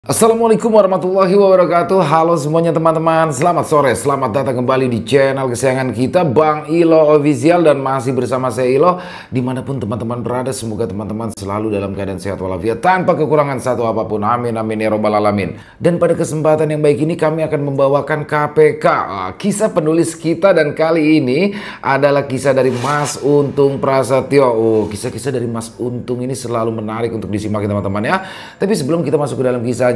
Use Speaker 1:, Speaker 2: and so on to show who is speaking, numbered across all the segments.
Speaker 1: Assalamualaikum warahmatullahi wabarakatuh. Halo semuanya teman-teman, selamat sore, selamat datang kembali di channel kesayangan kita Bang Ilo Official. Dan masih bersama saya Ilo. Dimanapun teman-teman berada, semoga teman-teman selalu dalam keadaan sehat walafiat tanpa kekurangan satu apapun, amin amin ya robbal alamin. Dan pada kesempatan yang baik ini kami akan membawakan KPK, kisah penulis kita. Dan kali ini adalah kisah dari Mas Untung Prasetyo. Kisah-kisah dari Mas Untung ini selalu menarik untuk disimak teman-teman ya. Tapi sebelum kita masuk ke dalam kisah,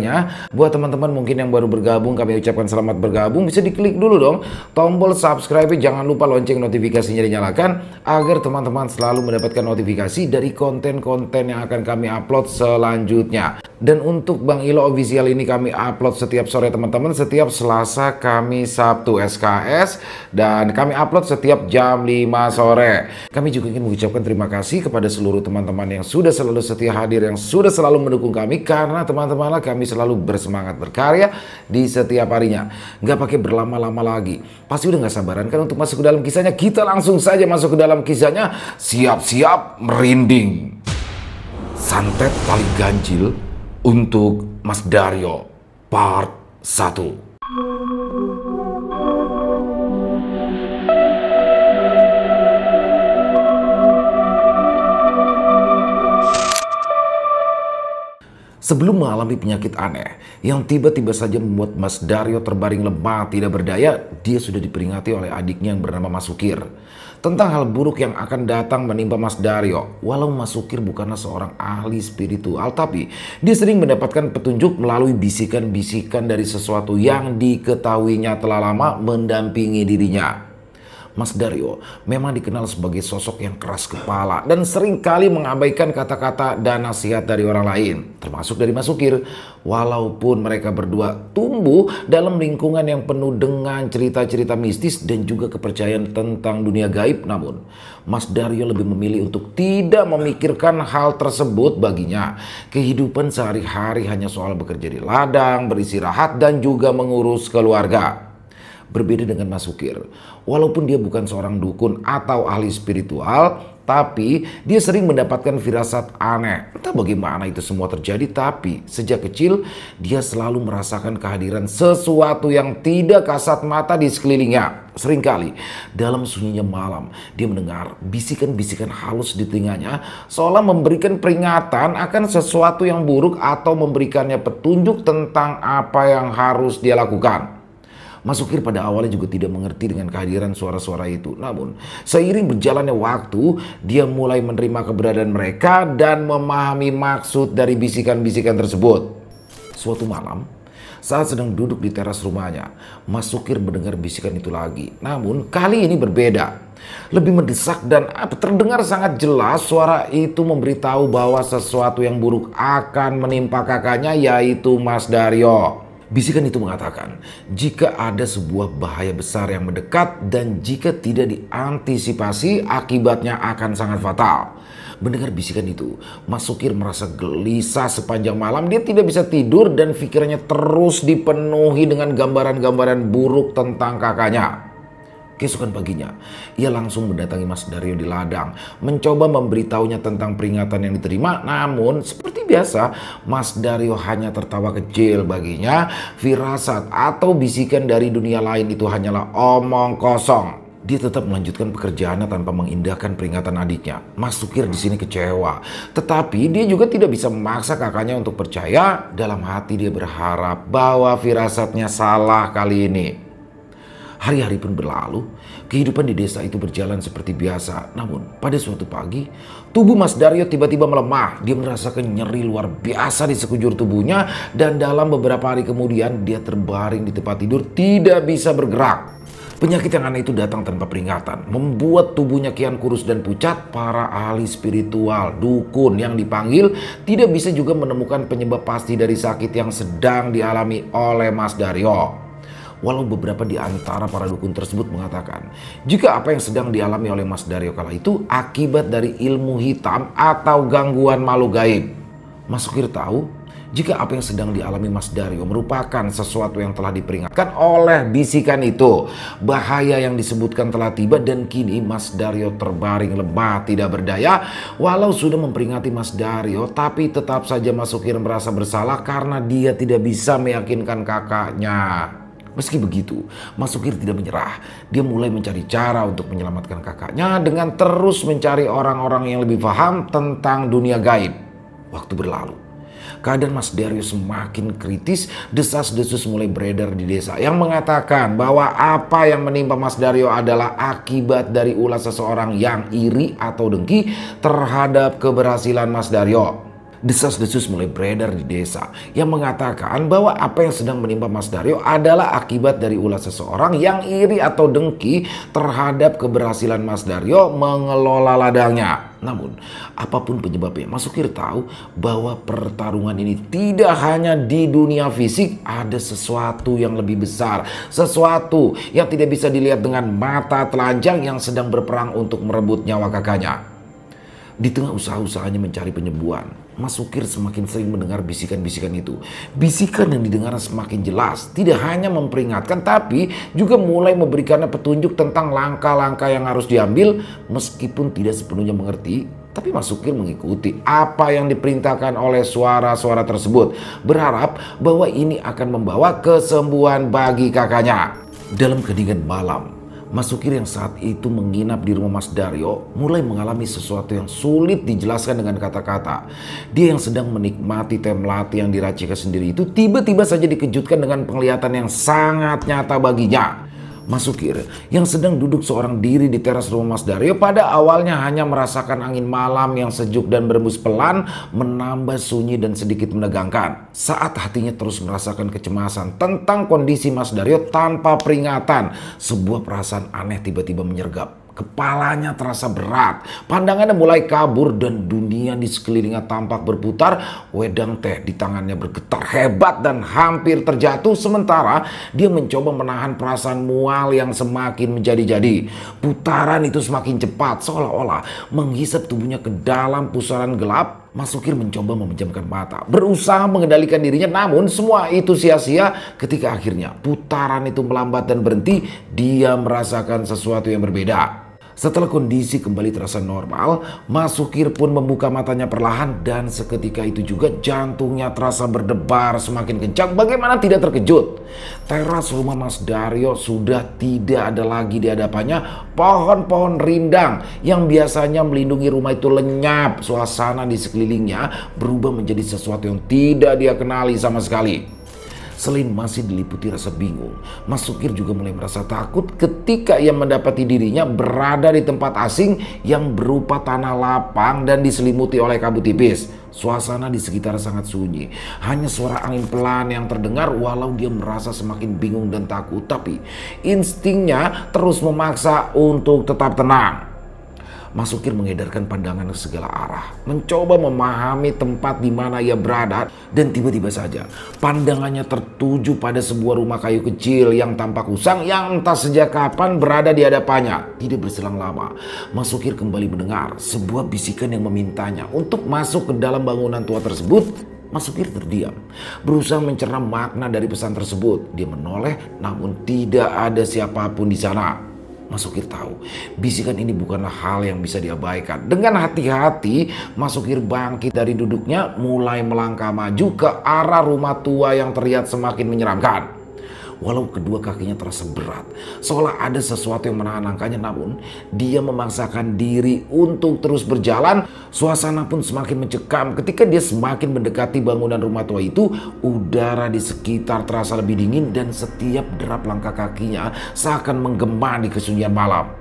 Speaker 1: buat teman-teman mungkin yang baru bergabung, kami ucapkan selamat bergabung. Bisa diklik dulu dong tombol subscribe, jangan lupa lonceng notifikasinya dinyalakan agar teman-teman selalu mendapatkan notifikasi dari konten-konten yang akan kami upload selanjutnya. Dan untuk Bang Ilo Official ini kami upload setiap sore teman-teman, setiap Selasa, Kamis, Sabtu SKS, dan kami upload setiap jam 5 sore. Kami juga ingin mengucapkan terima kasih kepada seluruh teman-teman yang sudah selalu setia hadir, yang sudah selalu mendukung kami, karena teman-teman kami selalu bersemangat berkarya di setiap harinya. Nggak pakai berlama-lama lagi, pasti udah nggak sabaran kan untuk masuk ke dalam kisahnya. Kita langsung saja masuk ke dalam kisahnya. Siap-siap merinding. Santet paling ganjil untuk Mas Daryo part 1. Sebelum mengalami penyakit aneh yang tiba-tiba saja membuat Mas Daryo terbaring lemah tidak berdaya, dia sudah diperingati oleh adiknya yang bernama Mas Sukir tentang hal buruk yang akan datang menimpa Mas Daryo. Walau Mas Sukir bukanlah seorang ahli spiritual, tapi dia sering mendapatkan petunjuk melalui bisikan-bisikan dari sesuatu yang diketahuinya telah lama mendampingi dirinya. Mas Daryo memang dikenal sebagai sosok yang keras kepala dan seringkali mengabaikan kata-kata dan nasihat dari orang lain, termasuk dari Mas Sukir. Walaupun mereka berdua tumbuh dalam lingkungan yang penuh dengan cerita-cerita mistis dan juga kepercayaan tentang dunia gaib, namun Mas Daryo lebih memilih untuk tidak memikirkan hal tersebut. Baginya, kehidupan sehari-hari hanya soal bekerja di ladang, beristirahat, dan juga mengurus keluarga. Berbeda dengan Mas Sukir, walaupun dia bukan seorang dukun atau ahli spiritual, tapi dia sering mendapatkan firasat aneh. Entah bagaimana itu semua terjadi, tapi sejak kecil dia selalu merasakan kehadiran sesuatu yang tidak kasat mata di sekelilingnya. Seringkali dalam sunyinya malam dia mendengar bisikan-bisikan halus di telinganya, seolah memberikan peringatan akan sesuatu yang buruk atau memberikannya petunjuk tentang apa yang harus dia lakukan. Mas Sukir pada awalnya juga tidak mengerti dengan kehadiran suara-suara itu. Namun, seiring berjalannya waktu, dia mulai menerima keberadaan mereka dan memahami maksud dari bisikan-bisikan tersebut. Suatu malam, saat sedang duduk di teras rumahnya, Mas Sukir mendengar bisikan itu lagi. Namun, kali ini berbeda. Lebih mendesak dan terdengar sangat jelas. Suara itu memberitahu bahwa sesuatu yang buruk akan menimpa kakaknya, yaitu Mas Daryo. Bisikan itu mengatakan, jika ada sebuah bahaya besar yang mendekat dan jika tidak diantisipasi, akibatnya akan sangat fatal. Mendengar bisikan itu, Mas Sukir merasa gelisah sepanjang malam. Dia tidak bisa tidur dan pikirannya terus dipenuhi dengan gambaran-gambaran buruk tentang kakaknya. Keesokan paginya, ia langsung mendatangi Mas Daryo di ladang, mencoba memberitahunya tentang peringatan yang diterima. Namun, seperti biasa, Mas Daryo hanya tertawa kecil. Baginya, firasat atau bisikan dari dunia lain itu hanyalah omong kosong. Dia tetap melanjutkan pekerjaannya tanpa mengindahkan peringatan adiknya. Mas Sukir di sini kecewa, tetapi dia juga tidak bisa memaksa kakaknya untuk percaya. Dalam hati dia berharap bahwa firasatnya salah kali ini. Hari-hari pun berlalu, kehidupan di desa itu berjalan seperti biasa. Namun pada suatu pagi, tubuh Mas Daryo tiba-tiba melemah. Dia merasakan nyeri luar biasa di sekujur tubuhnya. Dan dalam beberapa hari kemudian dia terbaring di tempat tidur, tidak bisa bergerak. Penyakit yang aneh itu datang tanpa peringatan, membuat tubuhnya kian kurus dan pucat. Para ahli spiritual, dukun yang dipanggil tidak bisa juga menemukan penyebab pasti dari sakit yang sedang dialami oleh Mas Daryo. Walau beberapa di antara para dukun tersebut mengatakan jika apa yang sedang dialami oleh Mas Daryo kala itu akibat dari ilmu hitam atau gangguan makhluk gaib. Mas Sukir tahu Jika apa yang sedang dialami Mas Daryo merupakan sesuatu yang telah diperingatkan oleh bisikan itu, bahaya yang disebutkan telah tiba dan kini Mas Daryo terbaring lemah tidak berdaya. Walau sudah memperingati Mas Daryo, tapi tetap saja Mas Sukir merasa bersalah karena dia tidak bisa meyakinkan kakaknya. Meski begitu, Mas Sukir tidak menyerah. Dia mulai mencari cara untuk menyelamatkan kakaknya dengan terus mencari orang-orang yang lebih paham tentang dunia gaib. Waktu berlalu. Keadaan Mas Daryo semakin kritis, desas-desus mulai beredar di desa yang mengatakan bahwa apa yang menimpa Mas Daryo adalah akibat dari ulah seseorang yang iri atau dengki terhadap keberhasilan Mas Daryo. Desas-desus mulai beredar di desa yang mengatakan bahwa apa yang sedang menimpa Mas Daryo adalah akibat dari ulah seseorang yang iri atau dengki terhadap keberhasilan Mas Daryo mengelola ladangnya. Namun, apapun penyebabnya, Mas Sukir tahu bahwa pertarungan ini tidak hanya di dunia fisik, ada sesuatu yang lebih besar, sesuatu yang tidak bisa dilihat dengan mata telanjang yang sedang berperang untuk merebut nyawa kakaknya. Di tengah usaha-usahanya mencari penyembuhan, Mas Sukir semakin sering mendengar bisikan-bisikan itu. Bisikan yang didengar semakin jelas, tidak hanya memperingatkan tapi juga mulai memberikannya petunjuk tentang langkah-langkah yang harus diambil. Meskipun tidak sepenuhnya mengerti, tapi Mas Sukir mengikuti apa yang diperintahkan oleh suara-suara tersebut, berharap bahwa ini akan membawa kesembuhan bagi kakaknya. Dalam keheningan malam, Mas Sukir yang saat itu menginap di rumah Mas Daryo mulai mengalami sesuatu yang sulit dijelaskan dengan kata-kata. Dia yang sedang menikmati teh melati yang diraciknya sendiri itu tiba-tiba saja dikejutkan dengan penglihatan yang sangat nyata baginya. Mas Sukir yang sedang duduk seorang diri di teras rumah Mas Daryo pada awalnya hanya merasakan angin malam yang sejuk dan berembus pelan menambah sunyi dan sedikit menegangkan. Saat hatinya terus merasakan kecemasan tentang kondisi Mas Daryo tanpa peringatan, sebuah perasaan aneh tiba-tiba menyergap. Kepalanya terasa berat, pandangannya mulai kabur dan dunia di sekelilingnya tampak berputar. Wedang teh di tangannya bergetar hebat dan hampir terjatuh sementara dia mencoba menahan perasaan mual yang semakin menjadi-jadi. Putaran itu semakin cepat seolah-olah menghisap tubuhnya ke dalam pusaran gelap. Mas Sukir mencoba memejamkan mata, berusaha mengendalikan dirinya, namun semua itu sia-sia ketika akhirnya putaran itu melambat dan berhenti. Dia merasakan sesuatu yang berbeda. Setelah kondisi kembali terasa normal, Mas Sukir pun membuka matanya perlahan dan seketika itu juga jantungnya terasa berdebar semakin kencang. Bagaimana tidak terkejut? Teras rumah Mas Daryo sudah tidak ada lagi di hadapannya. Pohon-pohon rindang yang biasanya melindungi rumah itu lenyap. Suasana di sekelilingnya berubah menjadi sesuatu yang tidak dia kenali sama sekali. Selain masih diliputi rasa bingung, Mas Sukir juga mulai merasa takut ketika ia mendapati dirinya berada di tempat asing yang berupa tanah lapang dan diselimuti oleh kabut tipis. Suasana di sekitar sangat sunyi, hanya suara angin pelan yang terdengar. Walau dia merasa semakin bingung dan takut, tapi instingnya terus memaksa untuk tetap tenang. Mas Sukir mengedarkan pandangan ke segala arah, mencoba memahami tempat di mana ia berada, dan tiba-tiba saja pandangannya tertuju pada sebuah rumah kayu kecil yang tampak usang yang entah sejak kapan berada di hadapannya. Tidak berselang lama, Mas Sukir kembali mendengar sebuah bisikan yang memintanya untuk masuk ke dalam bangunan tua tersebut. Mas Sukir terdiam, berusaha mencerna makna dari pesan tersebut. Dia menoleh, namun tidak ada siapapun di sana. Mas Sukir tahu bisikan ini bukanlah hal yang bisa diabaikan. Dengan hati-hati, Mas Sukir bangkit dari duduknya, mulai melangkah maju ke arah rumah tua yang terlihat semakin menyeramkan. Walau kedua kakinya terasa berat, seolah ada sesuatu yang menahan langkahnya, namun dia memaksakan diri untuk terus berjalan. Suasana pun semakin mencekam ketika dia semakin mendekati bangunan rumah tua itu. Udara di sekitar terasa lebih dingin dan setiap derap langkah kakinya seakan menggema di kesunyian malam.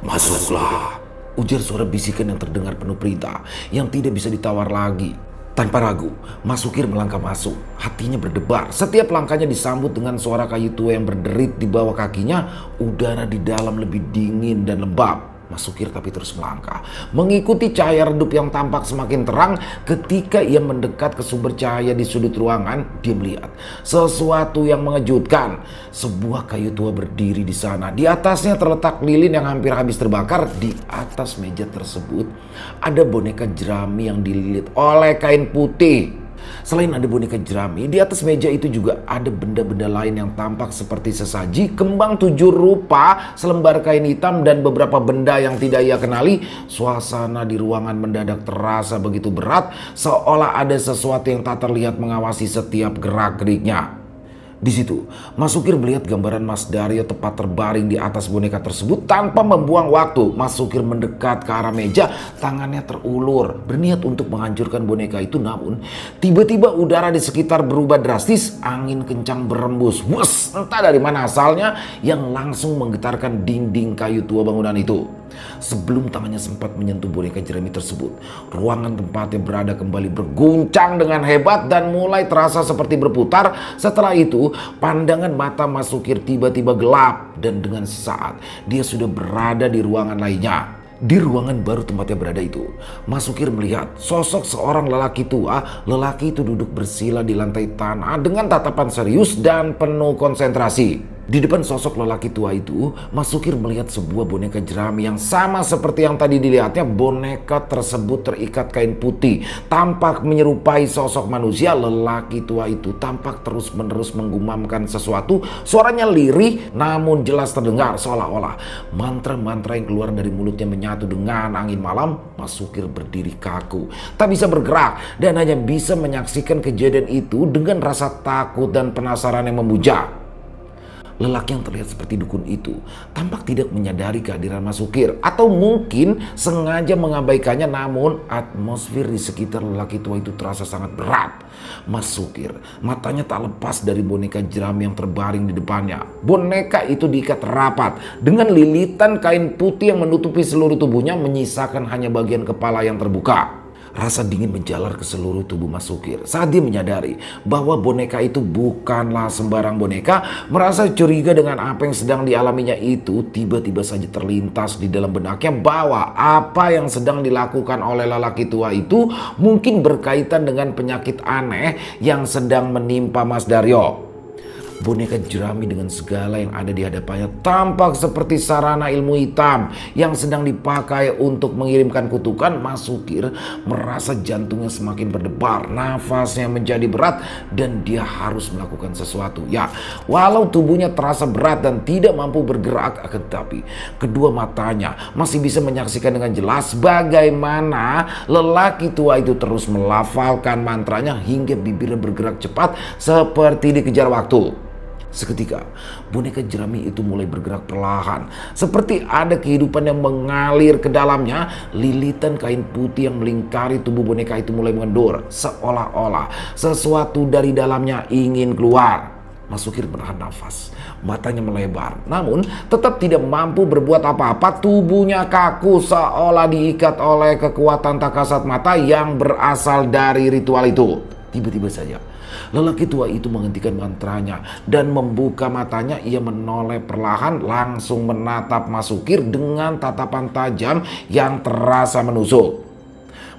Speaker 1: "Masuklah," ujar suara bisikan yang terdengar penuh perintah yang tidak bisa ditawar lagi. Tanpa ragu, Mas Sukir melangkah masuk. Hatinya berdebar. Setiap langkahnya disambut dengan suara kayu tua yang berderit di bawah kakinya. Udara di dalam lebih dingin dan lembab. Mas Sukir tapi terus melangkah, mengikuti cahaya redup yang tampak semakin terang. Ketika ia mendekat ke sumber cahaya di sudut ruangan, dia melihat sesuatu yang mengejutkan. Sebuah kayu tua berdiri di sana. Di atasnya terletak lilin yang hampir habis terbakar. Di atas meja tersebut ada boneka jerami yang dililit oleh kain putih. Selain ada boneka jerami, di atas meja itu juga ada benda-benda lain yang tampak seperti sesaji, kembang 7 rupa, selembar kain hitam, dan beberapa benda yang tidak ia kenali. Suasana di ruangan mendadak terasa begitu berat, seolah ada sesuatu yang tak terlihat mengawasi setiap gerak-geriknya. Di situ, Mas Sukir melihat gambaran Mas Daryo tepat terbaring di atas boneka tersebut. Tanpa membuang waktu, Mas Sukir mendekat ke arah meja, tangannya terulur, berniat untuk menghancurkan boneka itu. Namun, tiba-tiba udara di sekitar berubah drastis, angin kencang berembus. Wes, entah dari mana asalnya, yang langsung menggetarkan dinding kayu tua bangunan itu. Sebelum tangannya sempat menyentuh boneka jerami tersebut, ruangan tempatnya berada kembali berguncang dengan hebat dan mulai terasa seperti berputar. Setelah itu, pandangan mata Mas Sukir tiba-tiba gelap dan dengan sesaat dia sudah berada di ruangan lainnya. Di ruangan baru tempatnya berada itu, Mas Sukir melihat sosok seorang lelaki tua. Lelaki itu duduk bersila di lantai tanah dengan tatapan serius dan penuh konsentrasi. Di depan sosok lelaki tua itu, Mas Sukir melihat sebuah boneka jerami yang sama seperti yang tadi dilihatnya. Boneka tersebut terikat kain putih, tampak menyerupai sosok manusia. Lelaki tua itu tampak terus-menerus menggumamkan sesuatu. Suaranya lirih namun jelas terdengar, seolah-olah mantra-mantra yang keluar dari mulutnya menyatu dengan angin malam. Mas Sukir berdiri kaku, tak bisa bergerak, dan hanya bisa menyaksikan kejadian itu dengan rasa takut dan penasaran yang memuja. Lelaki yang terlihat seperti dukun itu tampak tidak menyadari kehadiran Mas Sukir, atau mungkin sengaja mengabaikannya. Namun atmosfer di sekitar lelaki tua itu terasa sangat berat. Mas Sukir matanya tak lepas dari boneka jerami yang terbaring di depannya. Boneka itu diikat rapat dengan lilitan kain putih yang menutupi seluruh tubuhnya, menyisakan hanya bagian kepala yang terbuka. Rasa dingin menjalar ke seluruh tubuh Mas Sukir saat dia menyadari bahwa boneka itu bukanlah sembarang boneka. Merasa curiga dengan apa yang sedang dialaminya itu, tiba-tiba saja terlintas di dalam benaknya bahwa apa yang sedang dilakukan oleh lelaki tua itu mungkin berkaitan dengan penyakit aneh yang sedang menimpa Mas Daryo. Boneka jerami dengan segala yang ada di hadapannya tampak seperti sarana ilmu hitam yang sedang dipakai untuk mengirimkan kutukan. Mas Sukir merasa jantungnya semakin berdebar, nafasnya menjadi berat, dan dia harus melakukan sesuatu. Ya, walau tubuhnya terasa berat dan tidak mampu bergerak, akan tetapi kedua matanya masih bisa menyaksikan dengan jelas bagaimana lelaki tua itu terus melafalkan mantranya hingga bibirnya bergerak cepat seperti dikejar waktu. Seketika, boneka jerami itu mulai bergerak perlahan, seperti ada kehidupan yang mengalir ke dalamnya. Lilitan kain putih yang melingkari tubuh boneka itu mulai mengendur, seolah-olah sesuatu dari dalamnya ingin keluar. Mas Sukir menahan nafas, matanya melebar, namun tetap tidak mampu berbuat apa-apa. Tubuhnya kaku, seolah diikat oleh kekuatan tak kasat mata yang berasal dari ritual itu. Tiba-tiba saja lelaki tua itu menghentikan mantranya dan membuka matanya. Ia menoleh perlahan, langsung menatap Mas Sukir dengan tatapan tajam yang terasa menusuk.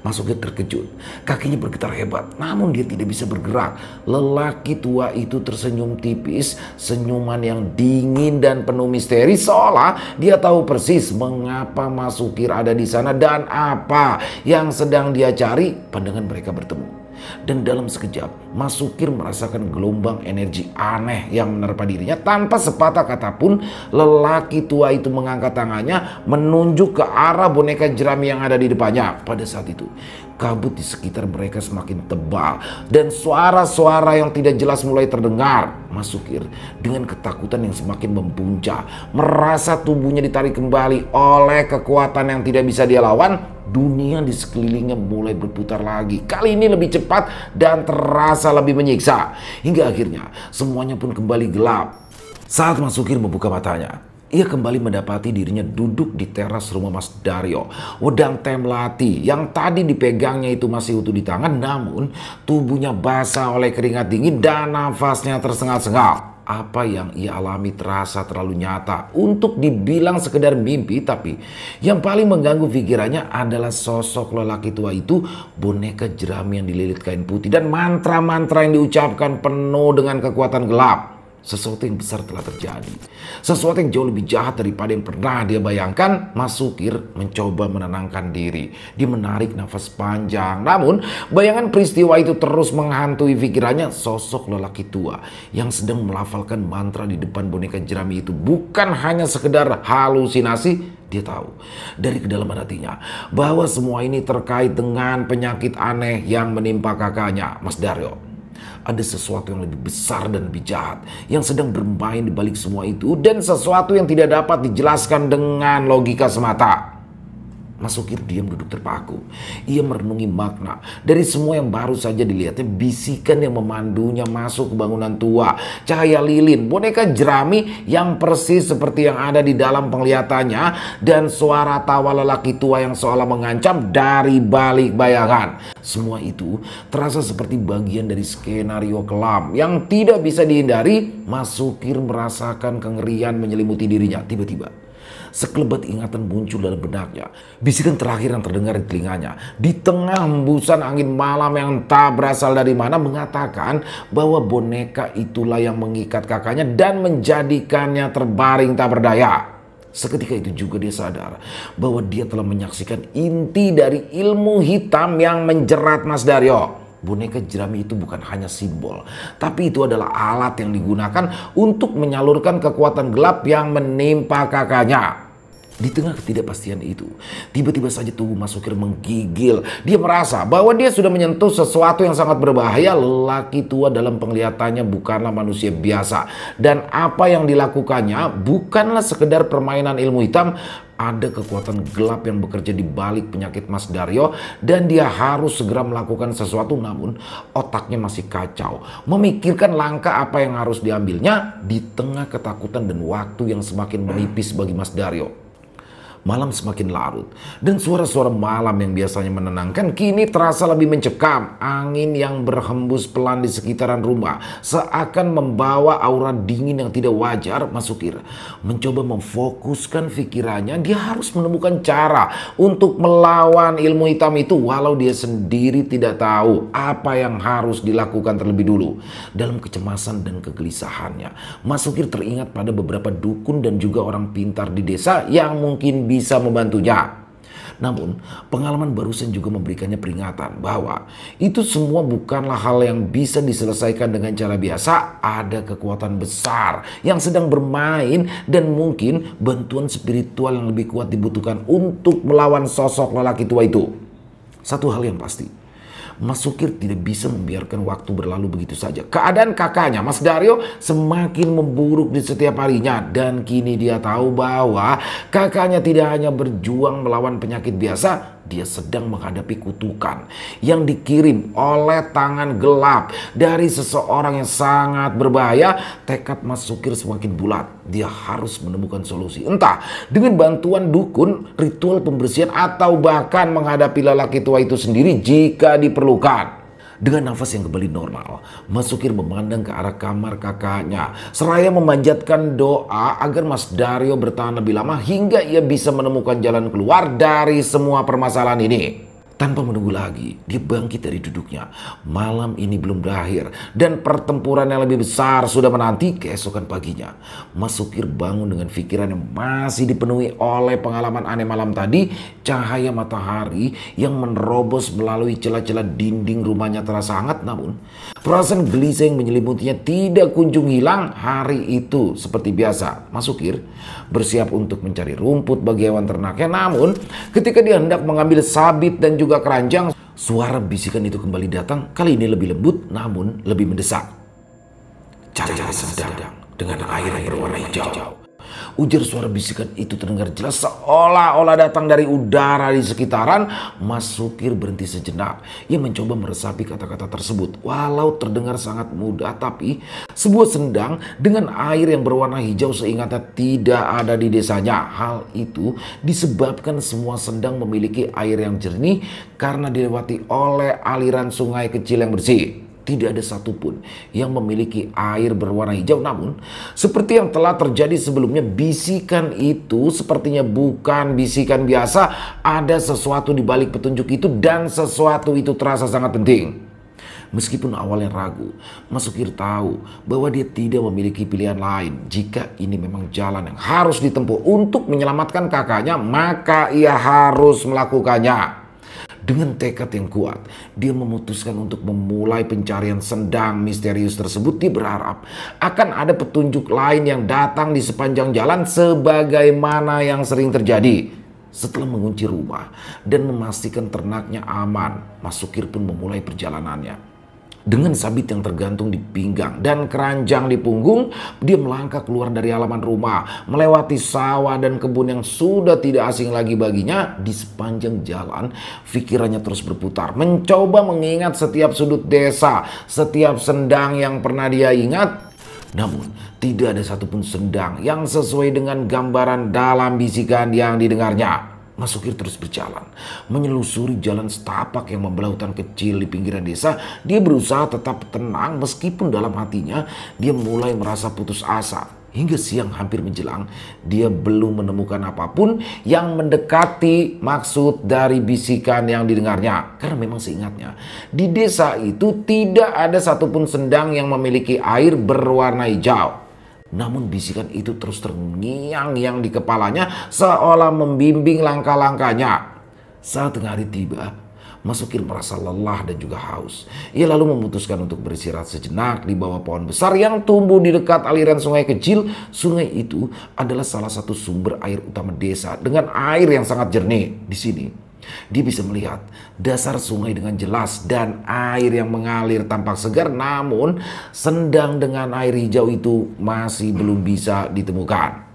Speaker 1: Mas Sukir terkejut, kakinya bergetar hebat, namun dia tidak bisa bergerak. Lelaki tua itu tersenyum tipis, senyuman yang dingin dan penuh misteri, seolah dia tahu persis mengapa Mas Sukir ada di sana dan apa yang sedang dia cari. Pandangan mereka bertemu, dan dalam sekejap Mas Sukir merasakan gelombang energi aneh yang menerpa dirinya. Tanpa sepatah kata pun, lelaki tua itu mengangkat tangannya menunjuk ke arah boneka jerami yang ada di depannya. Pada saat itu, kabut di sekitar mereka semakin tebal dan suara-suara yang tidak jelas mulai terdengar. Mas Sukir dengan ketakutan yang semakin mempuncak merasa tubuhnya ditarik kembali oleh kekuatan yang tidak bisa dia lawan. Dunia di sekelilingnya mulai berputar lagi, kali ini lebih cepat dan terasa lebih menyiksa, hingga akhirnya semuanya pun kembali gelap. Saat Mas Sukir membuka matanya, ia kembali mendapati dirinya duduk di teras rumah Mas Daryo. Wedang teh melati yang tadi dipegangnya itu masih utuh di tangan, namun tubuhnya basah oleh keringat dingin dan nafasnya tersengal-sengal. Apa yang ia alami terasa terlalu nyata untuk dibilang sekedar mimpi, tapi yang paling mengganggu pikirannya adalah sosok lelaki tua itu, boneka jerami yang dililit kain putih, dan mantra-mantra yang diucapkan penuh dengan kekuatan gelap. Sesuatu yang besar telah terjadi. Sesuatu yang jauh lebih jahat daripada yang pernah dia bayangkan. Mas Sukir mencoba menenangkan diri. Dia menarik nafas panjang. Namun bayangan peristiwa itu terus menghantui pikirannya. Sosok lelaki tua yang sedang melafalkan mantra di depan boneka jerami itu bukan hanya sekedar halusinasi. Dia tahu dari kedalaman hatinya bahwa semua ini terkait dengan penyakit aneh yang menimpa kakaknya, Mas Daryo. Ada sesuatu yang lebih besar dan lebih jahat yang sedang bermain di balik semua itu, dan sesuatu yang tidak dapat dijelaskan dengan logika semata. Mas Sukir diam duduk terpaku. Ia merenungi makna dari semua yang baru saja dilihatnya. Bisikan yang memandunya masuk ke bangunan tua, cahaya lilin, boneka jerami yang persis seperti yang ada di dalam penglihatannya, dan suara tawa lelaki tua yang seolah mengancam dari balik bayangan. Semua itu terasa seperti bagian dari skenario kelam yang tidak bisa dihindari. Mas Sukir merasakan kengerian menyelimuti dirinya. Tiba-tiba sekelebat ingatan muncul dalam benaknya. Bisikan terakhir yang terdengar di telinganya di tengah hembusan angin malam yang tak berasal dari mana mengatakan bahwa boneka itulah yang mengikat kakaknya dan menjadikannya terbaring tak berdaya. Seketika itu juga dia sadar bahwa dia telah menyaksikan inti dari ilmu hitam yang menjerat Mas Daryo. Boneka jerami itu bukan hanya simbol, tapi itu adalah alat yang digunakan untuk menyalurkan kekuatan gelap yang menimpa kakaknya. Di tengah ketidakpastian itu, tiba-tiba saja tubuh Mas Sukir menggigil. Dia merasa bahwa dia sudah menyentuh sesuatu yang sangat berbahaya. Lelaki tua dalam penglihatannya bukanlah manusia biasa, dan apa yang dilakukannya bukanlah sekedar permainan ilmu hitam. Ada kekuatan gelap yang bekerja di balik penyakit Mas Daryo, dan dia harus segera melakukan sesuatu. Namun otaknya masih kacau memikirkan langkah apa yang harus diambilnya di tengah ketakutan dan waktu yang semakin menipis bagi Mas Daryo. Malam semakin larut dan suara-suara malam yang biasanya menenangkan kini terasa lebih mencekam. Angin yang berhembus pelan di sekitaran rumah seakan membawa aura dingin yang tidak wajar. Mas Sukir mencoba memfokuskan pikirannya. Dia harus menemukan cara untuk melawan ilmu hitam itu, walau dia sendiri tidak tahu apa yang harus dilakukan terlebih dulu. Dalam kecemasan dan kegelisahannya, Mas Sukir teringat pada beberapa dukun dan juga orang pintar di desa yang mungkin bisa membantunya. Namun pengalaman barusan juga memberikannya peringatan bahwa itu semua bukanlah hal yang bisa diselesaikan dengan cara biasa. Ada kekuatan besar yang sedang bermain, dan mungkin bantuan spiritual yang lebih kuat dibutuhkan untuk melawan sosok lelaki tua itu. Satu hal yang pasti, Mas Sukir tidak bisa membiarkan waktu berlalu begitu saja. Keadaan kakaknya, Mas Daryo, semakin memburuk di setiap harinya. Dan kini dia tahu bahwa kakaknya tidak hanya berjuang melawan penyakit biasa, dia sedang menghadapi kutukan yang dikirim oleh tangan gelap dari seseorang yang sangat berbahaya. Tekad Mas Sukir semakin bulat. Dia harus menemukan solusi. Entah dengan bantuan dukun, ritual pembersihan, atau bahkan menghadapi lelaki tua itu sendiri jika diperlukan. Dengan nafas yang kembali normal, Mas Sukir memandang ke arah kamar kakaknya seraya memanjatkan doa agar Mas Daryo bertahan lebih lama hingga ia bisa menemukan jalan keluar dari semua permasalahan ini. Tanpa menunggu lagi, dia bangkit dari duduknya. Malam ini belum berakhir dan pertempuran yang lebih besar sudah menanti keesokan paginya. Mas Sukir bangun dengan pikiran yang masih dipenuhi oleh pengalaman aneh malam tadi. Cahaya matahari yang menerobos melalui celah-celah dinding rumahnya terasa hangat, namun perasaan gelisah yang menyelimutinya tidak kunjung hilang. Hari itu seperti biasa, Mas Sukir bersiap untuk mencari rumput bagi hewan ternaknya. Namun ketika dia hendak mengambil sabit dan juga keranjang, suara bisikan itu kembali datang. Kali ini lebih lembut namun lebih mendesak. Cari sedang dengan air yang berwarna hijau. Ujar suara bisikan itu terdengar jelas seolah-olah datang dari udara di sekitaran. Mas Sukir berhenti sejenak. Ia mencoba meresapi kata-kata tersebut. Walau terdengar sangat mudah, tapi sebuah sendang dengan air yang berwarna hijau seingatnya tidak ada di desanya. Hal itu disebabkan semua sendang memiliki air yang jernih karena dilewati oleh aliran sungai kecil yang bersih. Tidak ada satupun yang memiliki air berwarna hijau. Namun seperti yang telah terjadi sebelumnya, bisikan itu sepertinya bukan bisikan biasa. Ada sesuatu di balik petunjuk itu, dan sesuatu itu terasa sangat penting. Meskipun awalnya ragu, Mas Sukir tahu bahwa dia tidak memiliki pilihan lain. Jika ini memang jalan yang harus ditempuh untuk menyelamatkan kakaknya, maka ia harus melakukannya. Dengan tekad yang kuat, dia memutuskan untuk memulai pencarian sendang misterius tersebut. Dia berharap akan ada petunjuk lain yang datang di sepanjang jalan sebagaimana yang sering terjadi. Setelah mengunci rumah dan memastikan ternaknya aman, Mas Sukir pun memulai perjalanannya. Dengan sabit yang tergantung di pinggang dan keranjang di punggung, dia melangkah keluar dari halaman rumah, melewati sawah dan kebun yang sudah tidak asing lagi baginya. Di sepanjang jalan, pikirannya terus berputar, mencoba mengingat setiap sudut desa, setiap sendang yang pernah dia ingat. Namun, tidak ada satupun sendang yang sesuai dengan gambaran dalam bisikan yang didengarnya. Mas Sukir terus berjalan, menyelusuri jalan setapak yang membelah hutan kecil di pinggiran desa. Dia berusaha tetap tenang meskipun dalam hatinya dia mulai merasa putus asa. Hingga siang hampir menjelang, dia belum menemukan apapun yang mendekati maksud dari bisikan yang didengarnya. Karena memang seingatnya, di desa itu tidak ada satupun sendang yang memiliki air berwarna hijau. Namun bisikan itu terus terngiang-ngiang di kepalanya seolah membimbing langkah-langkahnya. Saat tengah hari tiba, Mas Sukir merasa lelah dan juga haus. Ia lalu memutuskan untuk beristirahat sejenak di bawah pohon besar yang tumbuh di dekat aliran sungai kecil. Sungai itu adalah salah satu sumber air utama desa dengan air yang sangat jernih. Di sini dia bisa melihat dasar sungai dengan jelas dan air yang mengalir tampak segar. Namun sendang dengan air hijau itu masih belum bisa ditemukan.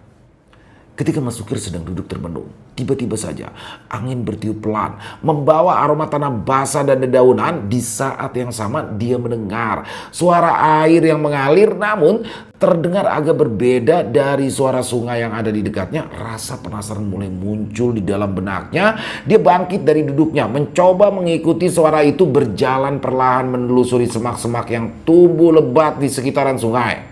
Speaker 1: Ketika Mas Sukir sedang duduk termenung, tiba-tiba saja angin bertiup pelan, membawa aroma tanah basah dan dedaunan. Di saat yang sama dia mendengar suara air yang mengalir, namun terdengar agak berbeda dari suara sungai yang ada di dekatnya. Rasa penasaran mulai muncul di dalam benaknya. Dia bangkit dari duduknya, mencoba mengikuti suara itu, berjalan perlahan menelusuri semak-semak yang tumbuh lebat di sekitaran sungai.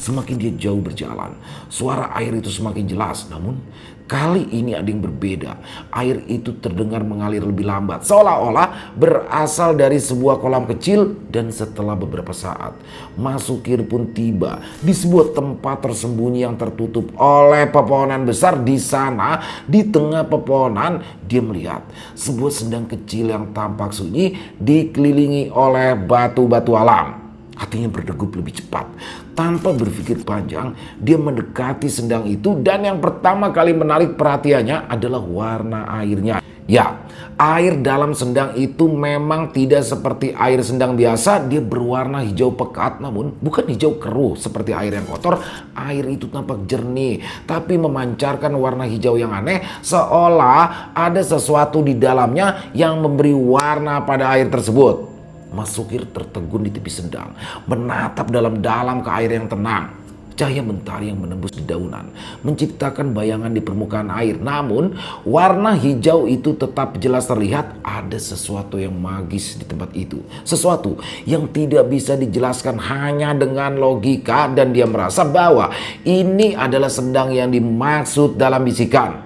Speaker 1: Semakin dia jauh berjalan, suara air itu semakin jelas. Namun kali ini ada yang berbeda. Air itu terdengar mengalir lebih lambat, seolah-olah berasal dari sebuah kolam kecil. Dan setelah beberapa saat, Mas Sukir pun tiba di sebuah tempat tersembunyi yang tertutup oleh pepohonan besar. Di sana, di tengah pepohonan, dia melihat sebuah sendang kecil yang tampak sunyi dikelilingi oleh batu-batu alam. Hatinya berdegup lebih cepat. Tanpa berpikir panjang, dia mendekati sendang itu dan yang pertama kali menarik perhatiannya adalah warna airnya. Ya, air dalam sendang itu memang tidak seperti air sendang biasa. Dia berwarna hijau pekat, namun bukan hijau keruh seperti air yang kotor. Air itu tampak jernih, tapi memancarkan warna hijau yang aneh, seolah ada sesuatu di dalamnya yang memberi warna pada air tersebut. Mas Sukir tertegun di tepi sendang, menatap dalam-dalam ke air yang tenang. Cahaya mentari yang menembus dedaunan menciptakan bayangan di permukaan air. Namun warna hijau itu tetap jelas terlihat. Ada sesuatu yang magis di tempat itu, sesuatu yang tidak bisa dijelaskan hanya dengan logika. Dan dia merasa bahwa ini adalah sendang yang dimaksud dalam bisikan.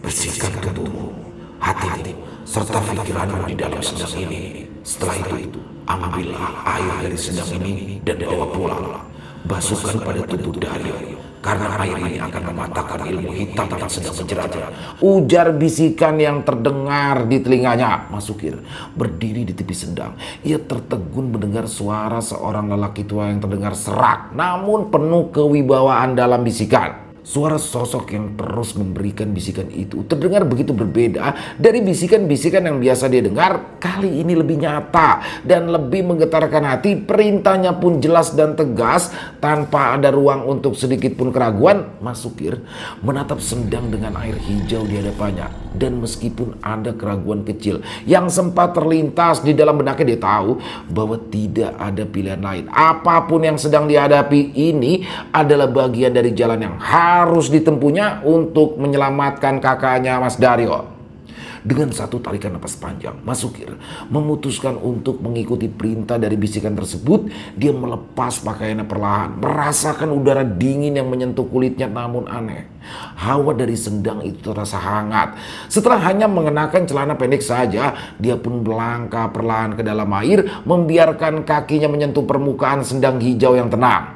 Speaker 1: Bersihkan tubuhmu, hatimu, serta pikiranmu di dalam sendang ini. Setelah itu, ambillah air dari sendang ini dan bawa pulang. Basuhkan pada tubuh Dario, karena air ini akan mematahkan ilmu hitam yang sedang menjerat. Ujar bisikan yang terdengar di telinganya. Mas Sukir berdiri di tepi sendang. Ia tertegun mendengar suara seorang lelaki tua yang terdengar serak, namun penuh kewibawaan dalam bisikan. Suara sosok yang terus memberikan bisikan itu terdengar begitu berbeda dari bisikan-bisikan yang biasa dia dengar. Kali ini lebih nyata dan lebih menggetarkan hati. Perintahnya pun jelas dan tegas tanpa ada ruang untuk sedikit pun keraguan. Mas Sukir menatap sendang dengan air hijau di hadapannya. Dan meskipun ada keraguan kecil yang sempat terlintas di dalam benaknya, dia tahu bahwa tidak ada pilihan lain. Apapun yang sedang dihadapi ini adalah bagian dari jalan yang harus ditempuhnya untuk menyelamatkan kakaknya Mas Dario. Dengan satu tarikan napas panjang, Mas Sukir memutuskan untuk mengikuti perintah dari bisikan tersebut. Dia melepas pakaiannya perlahan, merasakan udara dingin yang menyentuh kulitnya. Namun aneh, hawa dari sendang itu terasa hangat. Setelah hanya mengenakan celana pendek saja, dia pun melangkah perlahan ke dalam air, membiarkan kakinya menyentuh permukaan sendang hijau yang tenang.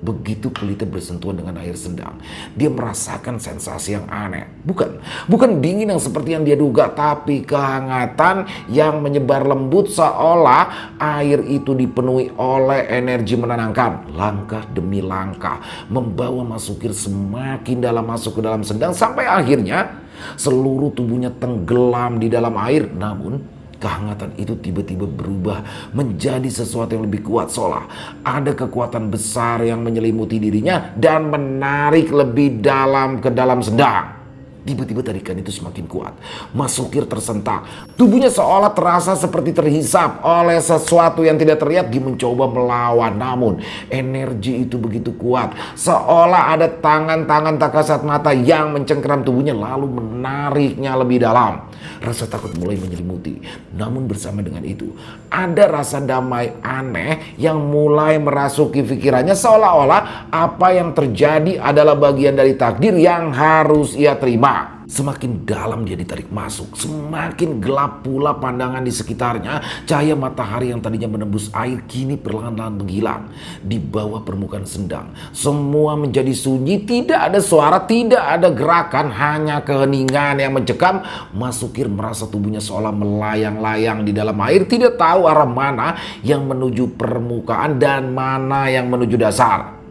Speaker 1: Begitu kulitnya bersentuhan dengan air sendang, dia merasakan sensasi yang aneh. Bukan dingin yang seperti yang dia duga, tapi kehangatan yang menyebar lembut seolah air itu dipenuhi oleh energi menenangkan. Langkah demi langkah membawa Mas Sukir semakin dalam masuk ke dalam sendang sampai akhirnya seluruh tubuhnya tenggelam di dalam air. Namun kehangatan itu tiba-tiba berubah menjadi sesuatu yang lebih kuat, seolah ada kekuatan besar yang menyelimuti dirinya dan menarik lebih dalam ke dalam sendang. Tiba-tiba tarikan itu semakin kuat. Mas Sukir tersentak. Tubuhnya seolah terasa seperti terhisap oleh sesuatu yang tidak terlihat. Dia mencoba melawan, namun energi itu begitu kuat. Seolah ada tangan-tangan tak kasat mata yang mencengkeram tubuhnya lalu menariknya lebih dalam. Rasa takut mulai menyelimuti. Namun bersama dengan itu, ada rasa damai aneh yang mulai merasuki pikirannya, seolah-olah apa yang terjadi adalah bagian dari takdir yang harus ia terima. Semakin dalam dia ditarik masuk, semakin gelap pula pandangan di sekitarnya. Cahaya matahari yang tadinya menembus air kini perlahan-lahan menghilang di bawah permukaan sendang. Semua menjadi sunyi, tidak ada suara, tidak ada gerakan, hanya keheningan yang mencekam. Mas Sukir merasa tubuhnya seolah melayang-layang di dalam air, tidak tahu arah mana yang menuju permukaan dan mana yang menuju dasar.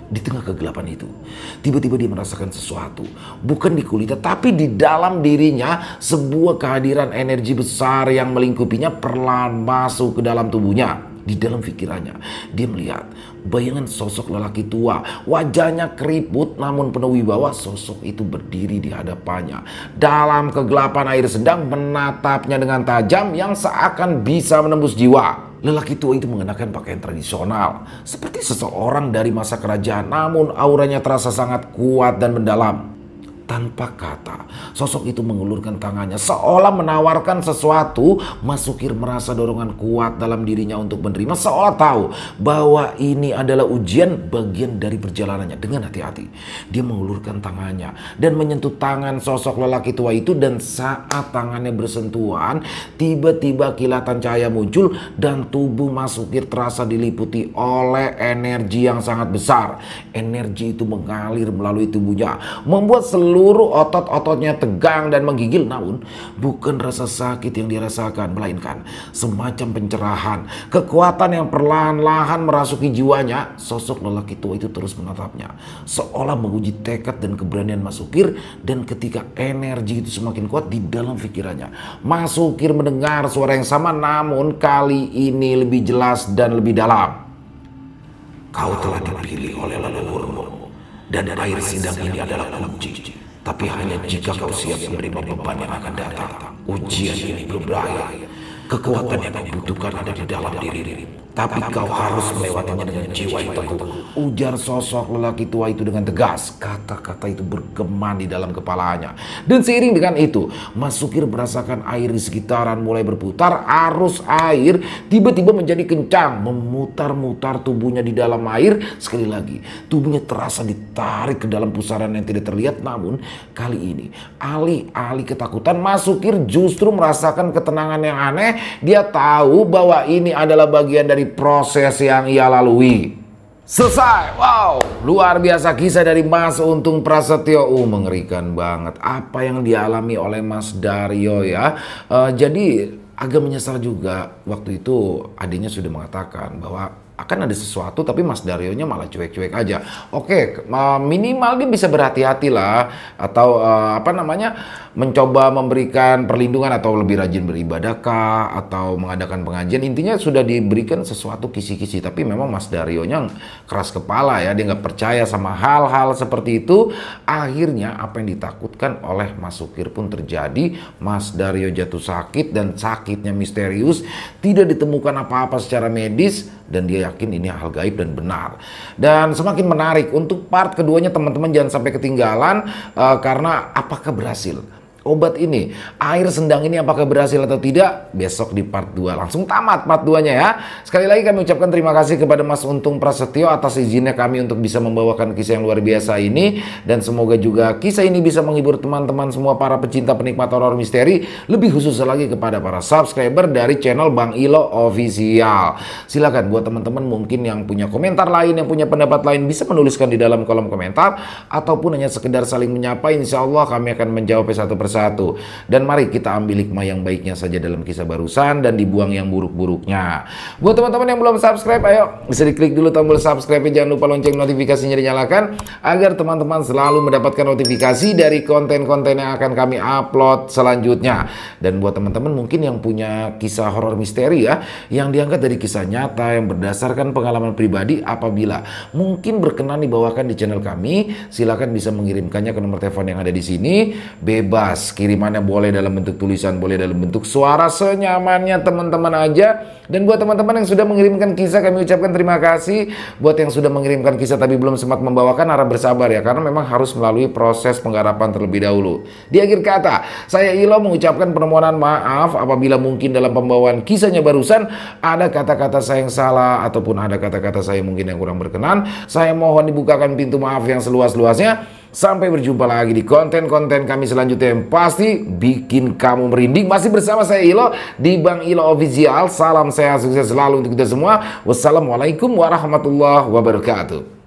Speaker 1: Di tengah kegelapan itu, tiba-tiba dia merasakan sesuatu. Bukan di kulitnya, tapi di dalam dirinya. Sebuah kehadiran energi besar yang melingkupinya perlahan masuk ke dalam tubuhnya. Di dalam pikirannya, dia melihat bayangan sosok lelaki tua. Wajahnya keriput namun penuh wibawa. Sosok itu berdiri di hadapannya. Dalam kegelapan air sedang menatapnya dengan tajam yang seakan bisa menembus jiwa. Lelaki tua itu mengenakan pakaian tradisional seperti seseorang dari masa kerajaan, namun auranya terasa sangat kuat dan mendalam. Tanpa kata, sosok itu mengulurkan tangannya seolah menawarkan sesuatu. Mas Sukir merasa dorongan kuat dalam dirinya untuk menerima, seolah tahu bahwa ini adalah ujian bagian dari perjalanannya. Dengan hati-hati, dia mengulurkan tangannya dan menyentuh tangan sosok lelaki tua itu. Dan saat tangannya bersentuhan, tiba-tiba kilatan cahaya muncul dan tubuh Mas Sukir terasa diliputi oleh energi yang sangat besar. Energi itu mengalir melalui tubuhnya, membuat seluruh otot-ototnya tegang dan menggigil. Namun bukan rasa sakit yang dirasakan, melainkan semacam pencerahan, kekuatan yang perlahan-lahan merasuki jiwanya. Sosok lelaki tua itu terus menatapnya, seolah menguji tekad dan keberanian Mas Sukir. Dan ketika energi itu semakin kuat di dalam pikirannya, Mas Sukir mendengar suara yang sama, namun kali ini lebih jelas dan lebih dalam. Kau telah dipilih oleh leluhurmu, dan air sidang ini adalah kunci. Tapi hanya jika kau siap menerima beban yang akan datang. Ujian ini belum berakhir. Kekuatan yang kau butuhkan ada di dalam dirimu. Tapi kau harus melewatinya dengan jiwa yang teguh. Ujar sosok lelaki tua itu dengan tegas. Kata-kata itu bergema di dalam kepalanya. Dan seiring dengan itu, Mas Sukir merasakan air di sekitaran mulai berputar. Arus air tiba-tiba menjadi kencang, memutar-mutar tubuhnya di dalam air. Sekali lagi, tubuhnya terasa ditarik ke dalam pusaran yang tidak terlihat. Namun kali ini, alih-alih ketakutan, Mas Sukir justru merasakan ketenangan yang aneh. Dia tahu bahwa ini adalah bagian dari proses yang ia lalui. Selesai. Wow, luar biasa kisah dari Mas Untung Prasetyo. Mengerikan banget apa yang dialami oleh Mas Daryo ya. Jadi agak menyesal juga waktu itu adiknya sudah mengatakan bahwa akan ada sesuatu, tapi Mas Daryonya malah cuek-cuek aja. Oke, minimal dia bisa berhati-hati lah, atau mencoba memberikan perlindungan atau lebih rajin beribadahkah, atau mengadakan pengajian. Intinya sudah diberikan sesuatu kisi-kisi, tapi memang Mas Daryonya keras kepala ya, dia nggak percaya sama hal-hal seperti itu. Akhirnya apa yang ditakutkan oleh Mas Sukir pun terjadi. Mas Daryo jatuh sakit dan sakitnya misterius, tidak ditemukan apa-apa secara medis, dan dia yakin ini hal gaib dan benar. Dan semakin menarik untuk part keduanya, teman-teman jangan sampai ketinggalan, karena apakah berhasil obat ini, air sendang ini apakah berhasil atau tidak? Besok di part 2. Langsung tamat part 2-nya ya. Sekali lagi kami ucapkan terima kasih kepada Mas Untung Prasetyo atas izinnya kami untuk bisa membawakan kisah yang luar biasa ini. Dan semoga juga kisah ini bisa menghibur teman-teman semua para pecinta penikmat horor misteri. Lebih khusus lagi kepada para subscriber dari channel Bang Ilo Official. Silakan buat teman-teman mungkin yang punya komentar lain, yang punya pendapat lain, bisa menuliskan di dalam kolom komentar. Ataupun hanya sekedar saling menyapa, insya Allah kami akan menjawab satu persatu. Dan mari kita ambil hikmah yang baiknya saja dalam kisah barusan dan dibuang yang buruk-buruknya. Buat teman-teman yang belum subscribe, ayo bisa diklik dulu tombol subscribe, jangan lupa lonceng notifikasinya dinyalakan agar teman-teman selalu mendapatkan notifikasi dari konten-konten yang akan kami upload selanjutnya. Dan buat teman-teman mungkin yang punya kisah horor misteri ya, yang diangkat dari kisah nyata yang berdasarkan pengalaman pribadi, apabila mungkin berkenan dibawakan di channel kami, silakan bisa mengirimkannya ke nomor telepon yang ada di sini. Bebas, kirimannya boleh dalam bentuk tulisan, boleh dalam bentuk suara, senyamannya teman-teman aja. Dan buat teman-teman yang sudah mengirimkan kisah, kami ucapkan terima kasih. Buat yang sudah mengirimkan kisah tapi belum sempat membawakan, harap bersabar ya, karena memang harus melalui proses penggarapan terlebih dahulu. Di akhir kata, saya Ilo mengucapkan permohonan maaf apabila mungkin dalam pembawaan kisahnya barusan ada kata-kata saya yang salah ataupun ada kata-kata saya mungkin yang kurang berkenan. Saya mohon dibukakan pintu maaf yang seluas-luasnya. Sampai berjumpa lagi di konten-konten kami selanjutnya yang pasti bikin kamu merinding. Masih bersama saya Ilo di Bang Ilo Official. Salam sehat, sukses selalu untuk kita semua. Wassalamualaikum warahmatullahi wabarakatuh.